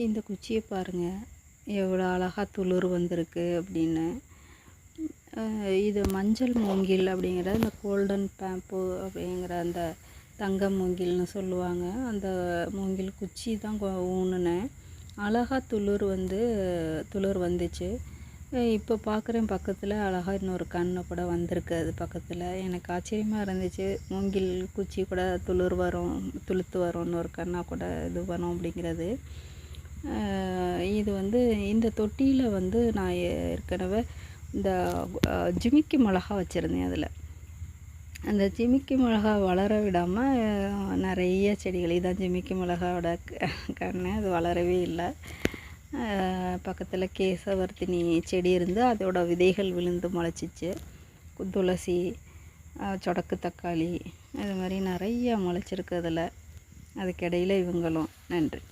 இந்த குச்சியை பாருங்கள், எவ்வளோ அழகாக துளிர் வந்திருக்கு அப்படின்னு. இது மஞ்சள் மூங்கில் அப்படிங்கிற இந்த கோல்டன் பேம்பு அப்படிங்கிற அந்த தங்க மூங்கில்னு சொல்லுவாங்க. அந்த மூங்கில் குச்சி தான் ஊனுனேன். அழகாக துளிர் வந்துச்சு. இப்போ பார்க்குறேன் பக்கத்தில் அழகாக இன்னொரு கன்று கூட வந்திருக்கு. அது பக்கத்தில் எனக்கு ஆச்சரியமாக இருந்துச்சு. மூங்கில் குச்சி கூட துளிர் வரும், துளுத்து வரும், இன்னொரு கன்றா கூட இது வரும் அப்படிங்கிறது. இது இந்த தொட்டியில் நான் ஏற்கனவே இந்த ஜிமிக்கி மிளகா வச்சுருந்தேன். அதில் அந்த ஜிமிக்கி மிளகா வளர விடாமல் நிறைய செடிகள், இதான் ஜிமிக்கி மிளகாவோட கன்று, அது வளரவே இல்லை. பக்கத்தில் கேசவர்த்தினி செடி இருந்து அதோட விதைகள் விழுந்து முளைச்சிச்சு. துளசி, சொடக்கு தக்காளி, இது மாதிரி நிறையா முளைச்சிருக்கு அதில். அதுக்கிடையில் இவங்களும். நன்றி.